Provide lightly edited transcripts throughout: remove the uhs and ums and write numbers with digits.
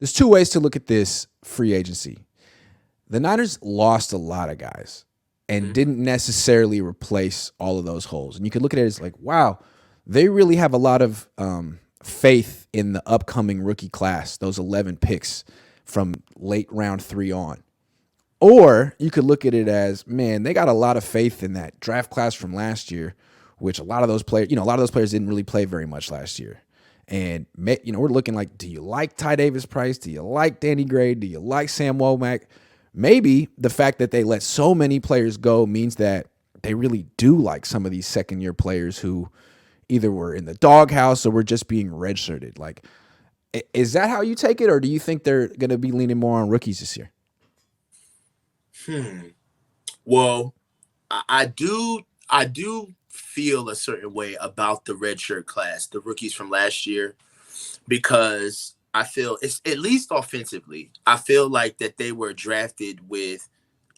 there's two ways to look at this free agency. The Niners lost a lot of guys and Hmm. didn't necessarily replace all of those holes. And you could look at it as like, wow, they really have a lot of faith in the upcoming rookie class, those 11 picks from late round 3 on. Or you could look at it as, man, they got a lot of faith in that draft class from last year, which a lot of those players, a lot of those players didn't really play very much last year. And we're looking like, do you like Ty Davis Price? Do you like Danny Gray? Do you like Sam Womack? Maybe the fact that they let so many players go means that they really do like some of these second year players who either were in the doghouse or were just being redshirted. Like, is that how you take it, or do you think they're going to be leaning more on rookies this year? Hmm. Well, I do feel a certain way about the redshirt class, the rookies from last year, because I feel it's at least offensively. I feel like that they were drafted with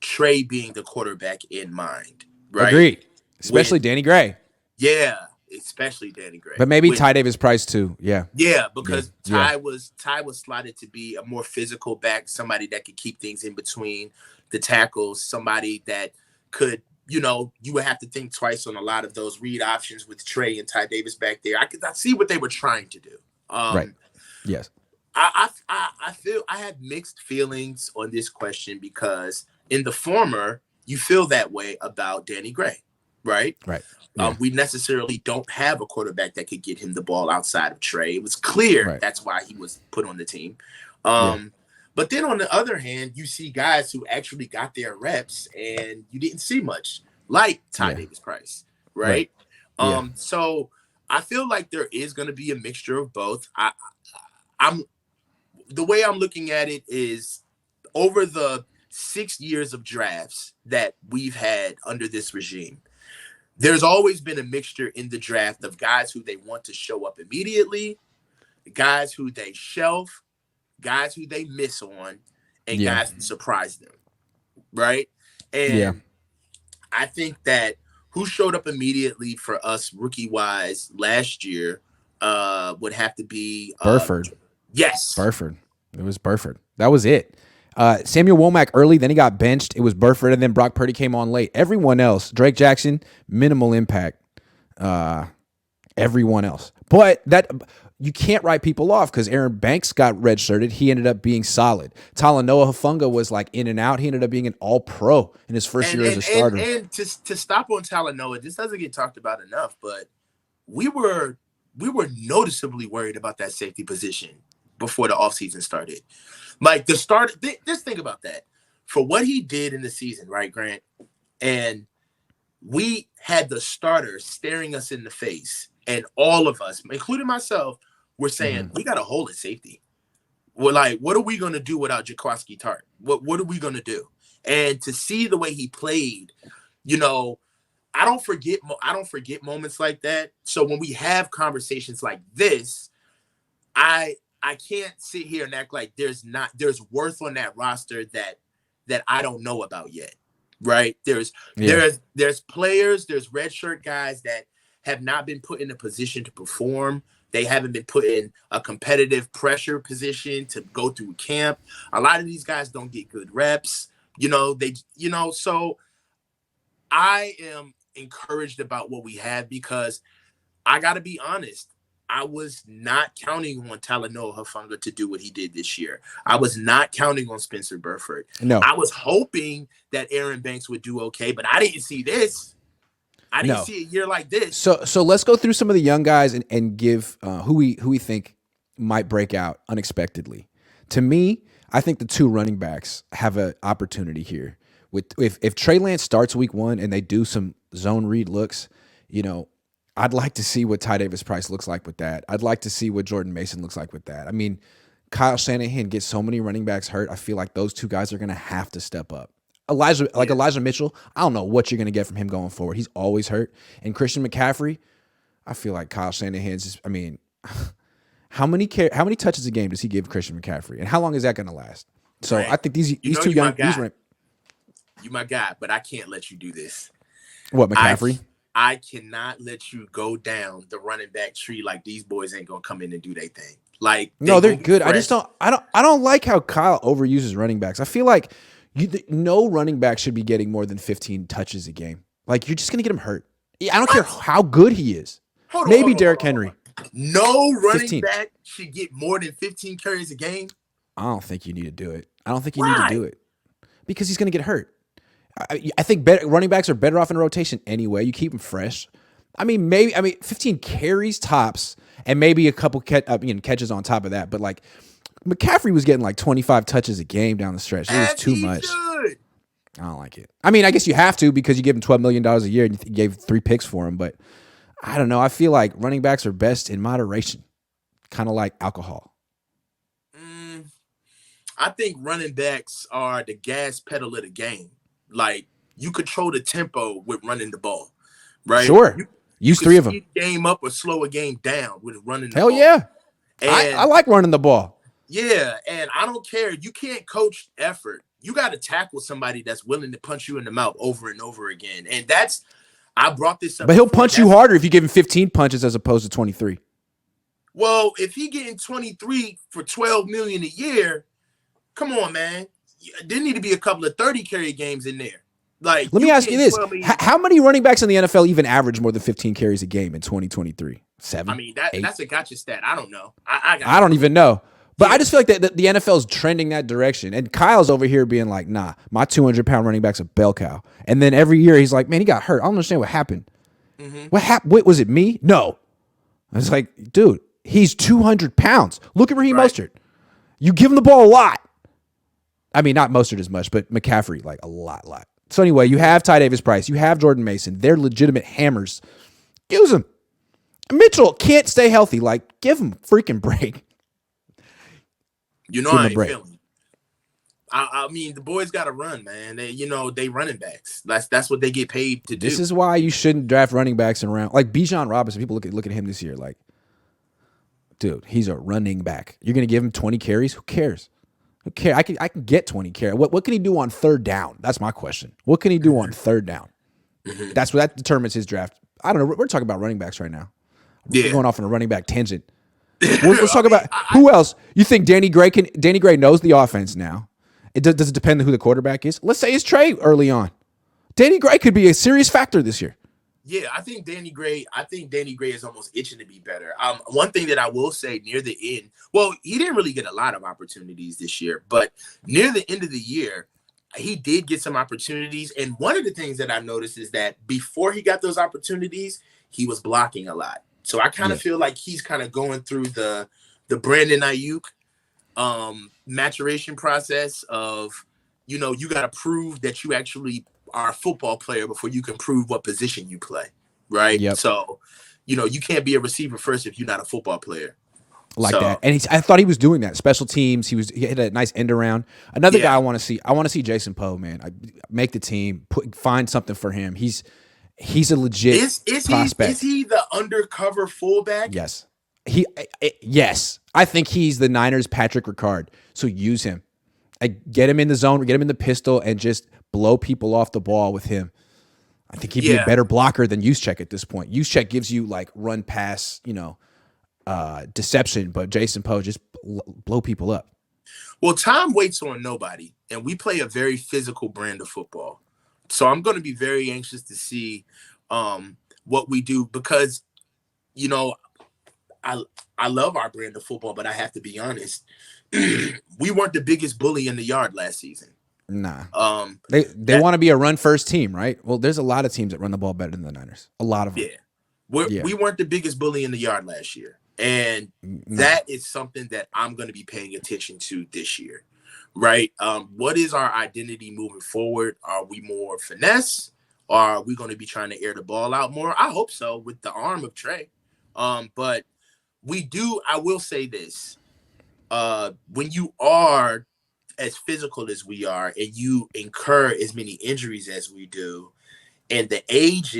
Trey being the quarterback in mind, right? Agreed, especially With Danny Gray, yeah, especially Danny but Gray. maybe With Ty Davis Price too. Yeah, yeah, yeah, because yeah. Ty was slotted to be a more physical back, somebody that could keep things in between the tackles, somebody that could, you would have to think twice on a lot of those read options with Trey and Ty Davis back there. I see what they were trying to do. Right. Yes. I feel I have mixed feelings on this question because in the former, you feel that way about Danny Gray, right? Right. Yeah. We necessarily don't have a quarterback that could get him the ball outside of Trey. It was clear Right. that's why he was put on the team. Yeah. But then on the other hand, you see guys who actually got their reps and you didn't see much, like Ty Yeah. Davis Price, Right. right? Yeah. So I feel like there is going to be a mixture of both. I'm the way I'm looking at it is over the 6 years of drafts that we've had under this regime, there's always been a mixture in the draft of guys who they want to show up immediately, guys who they shelf, guys who they miss on, and Yeah. guys who surprise them, right? Yeah. And I think that who showed up immediately for us rookie wise last year would have to be Burford. yes. Burford. It was Burford. That was it. Samuel Womack early, then he got benched. It was Burford, and then Brock Purdy came on late. Everyone else, Drake Jackson, minimal impact. Everyone else, but that you can't write people off because Aaron Banks got redshirted. He ended up being solid. Talanoa Hufanga was like in and out. He ended up being an All-Pro in his first And year as and a and starter. and to stop on Talanoa, this doesn't get talked about enough, but we were we were noticeably worried about that safety position before the offseason started. Like the start, just think about that. For what he did in the season, right, Grant? And we had the starter staring us in the face, and all of us, including myself, were saying, Mm-hmm. we got a hole at safety. We're like, what are we gonna do without Jaquaski Tart? What are we gonna do? And to see the way he played, you know, I don't forget moments like that. So when we have conversations like this, I can't sit here and act like there's worth on that roster that I don't know about yet. Right? There's Yeah, there's there's players, there's redshirt guys that have not been put in a position to perform. They haven't been put in a competitive pressure position to go through camp. A lot of these guys don't get good reps. So I am encouraged about what we have because I got to be honest. I was not counting on Talanoa Hufanga to do what he did this year. I was not counting on Spencer Burford. no, I was hoping that Aaron Banks would do okay, but I didn't see this. I didn't no. see a year like this. So let's go through some of the young guys and give who we think might break out unexpectedly. To me, I think the two running backs have an opportunity here. With if Trey Lance starts week 1 and they do some zone read looks, you know, I'd like to see what Ty Davis Price looks like with that. I'd like to see what Jordan Mason looks like with that. I mean, Kyle Shanahan gets so many running backs hurt. I feel like those two guys are going to have to step up. Yeah. Elijah Mitchell, I don't know what you're going to get from him going forward. He's always hurt. And Christian McCaffrey, I feel like Kyle Shanahan's just, I mean, how many touches a game does he give Christian McCaffrey? And how long is that going to last? So I Grant, think these you these know two you my young these guy. You my guy, but I can't let you do this. what I McCaffrey? I cannot let you go down the running back tree like these boys ain't gonna come in and do their thing. Like No, they they're gonna be good. I just fresh. don't. I don't like how Kyle overuses running backs. I feel like no running back should be getting more than 15 touches a game. Like you're just gonna get him hurt. I don't care What? how good he is. Hold on, hold Maybe on, hold Derrick on, hold on. Henry, No running 15. back should get more than 15 carries a game. I don't think you need to do it. I don't think you need to Why? do it because he's gonna get hurt. I think running backs are better off in a rotation anyway. You keep them fresh. I mean, maybe 15 carries tops, and maybe a couple catches on top of that. But like McCaffrey was getting like 25 touches a game down the stretch. It was As too he much. should. I don't like it. I mean, I guess you have to because you give him $12 million a year and you gave 3 picks for him. But I don't know. I feel like running backs are best in moderation, kind of like alcohol. I think running backs are the gas pedal of the game. Like you control the tempo with running the ball, right? Sure. You Use can 3 of them. speed a game up or slow a game down with running the Hell ball. yeah. And I like running the ball. yeah, and I don't care. You can't coach effort. You got to tackle somebody that's willing to punch you in the mouth over and over again. And I brought this up. But he'll before. punch you harder if you give him 15 punches as opposed to 23. Well, if he getting 23 for $12 million a year, come on, man. There need to be a couple of 30 carry games in there. Like, Let me ask you this. million, How many running backs in the NFL even average more than 15 carries a game in 2023? 7? I mean, eight? that's a gotcha stat. I don't know. I don't even know. But yeah. I just feel like the NFL is trending that direction. And Kyle's over here being like, nah, my 200-pound running back's a bell cow. And then every year he's like, man, he got hurt. I don't understand what happened. Mm-hmm. What happened? Wait, was it me? No. I was like, dude, he's 200 pounds. Look at Raheem Mostert. You give him the ball a lot. I mean, not Mostert as much, but McCaffrey, like a lot. So anyway, you have Ty Davis Price. You have Jordan Mason. They're legitimate hammers. Use them. Mitchell can't stay healthy. Like, give him a freaking break. You know, I ain't feeling. I mean, the boys got to run, man. They running backs. That's what they get paid to do. This is why you shouldn't draft running backs in round. Like Bijan Robinson, people look at him this year like, dude, he's a running back. You're going to give him 20 carries? Who cares? Who cares? I can get 20 carries. What can he do on third down? That's my question. What can he do on third down? That's what that determines his draft. I don't know. We're talking about running backs right now. Yeah. We're going off on a running back tangent. Let's talk about who else. You think Danny Gray knows the offense now? Does it depend on who the quarterback is? Let's say it's Trey early on. Danny Gray could be a serious factor this year. Yeah, I think Danny Gray is almost itching to be better. One thing that I will say near the end, well, he didn't really get a lot of opportunities this year, but near the end of the year, he did get some opportunities. And one of the things that I noticed is that before he got those opportunities, he was blocking a lot. So I kind of feel like he's kind of going through the Brandon Ayuk maturation process of, you got to prove that you actually are a football player before you can prove what position you play, right? Yep. So, you can't be a receiver first if you're not a football player. That. And I thought he was doing that. Special teams, he hit a nice end around. Another guy I want to see Jason Poe, man. Make the team, find something for him. He's a legit prospect. Is he the undercover fullback? Yes. Yes. I think he's the Niners' Patrick Ricard. So use him. Get him in the zone, get him in the pistol, and just blow people off the ball with him. I think he'd be a better blocker than Juszczyk at this point. Juszczyk gives you like run pass, deception, but Jason Poe just blow people up. Well, time waits on nobody, and we play a very physical brand of football. So I'm going to be very anxious to see what we do because, I love our brand of football, but I have to be honest. We weren't the biggest bully in the yard last season. Nah. They want to be a run first team, right? Well, there's a lot of teams that run the ball better than the Niners. A lot of them. Yeah. We weren't the biggest bully in the yard last year. And that is something that I'm going to be paying attention to this year, right? What is our identity moving forward? Are we more finesse? Or are we going to be trying to air the ball out more? I hope so with the arm of Trey. But I will say this. When you are as physical as we are and you incur as many injuries as we do, and the age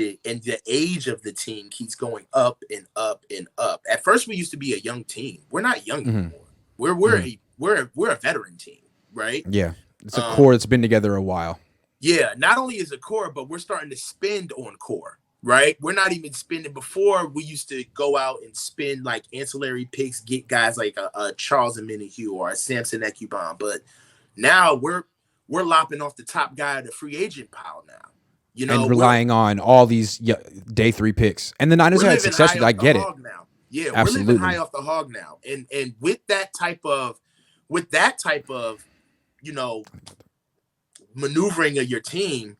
of the team keeps going up and up and up. At first, we used to be a young team. We're not young anymore. We're a veteran team, right? Yeah, it's a core that's been together a while. Yeah, not only is it core, but we're starting to spend on core. right? We're not even spending. Before, we used to go out and spend like ancillary picks, get guys like a Charles Omenihu or a Samson Ekubon. But now we're lopping off the top guy of the free agent pile now. You And know, we're relying on all these day 3 picks. And the Niners we're had living success high with it. off I the get it. hog now. Yeah, we're living high Absolutely. off the hog now. And with that type of you know, maneuvering of your team,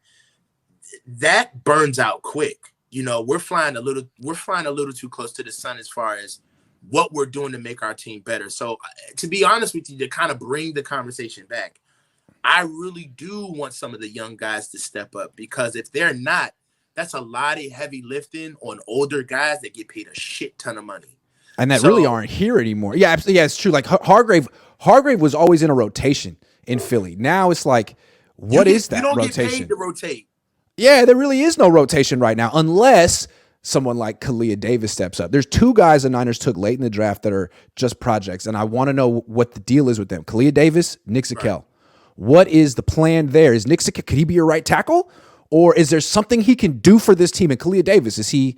that burns out quick. You know, we're flying a little too close to the sun as far as what we're doing to make our team better. So to be honest with you, to kind of bring the conversation back, I really do want some of the young guys to step up, because if they're not, that's a lot of heavy lifting on older guys that get paid a shit ton of money. And that really So aren't here anymore. Yeah, yeah, it's true. Like Hargrave was always in a rotation in Philly. Now it's like, what is you that don't get rotation? paid to rotate. Yeah, there really is no rotation right now unless someone like Kalia Davis steps up. There's 2 guys the Niners took late in the draft that are just projects, and I want to know what the deal is with them. Kalia Davis, Nick Zakelj. Right. What is the plan there? Is Nick Zakelj, could he be a right tackle? Or is there something he can do for this team? And Kalia Davis, is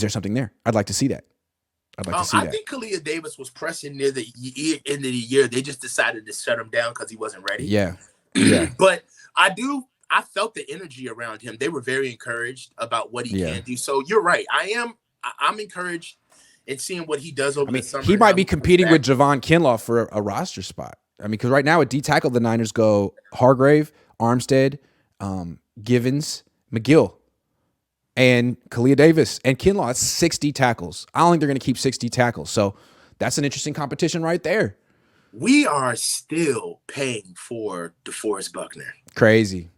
there something there? I'd like to see that. I think Kalia Davis was pressing near the end of the year. They just decided to shut him down because he wasn't ready. Yeah. But I felt the energy around him. They were very encouraged about what he can do. So you're right. I'm encouraged in seeing what he does over the summer. He might be competing with Javon Kinlaw for a roster spot. I mean, because right now at D tackle, the Niners go Hargrave, Armstead, Givens, McGill, and Kalia Davis, and Kinlaw. That's 60 tackles. I don't think they're going to keep 60 tackles. So that's an interesting competition right there. We are still paying for DeForest Buckner. Crazy.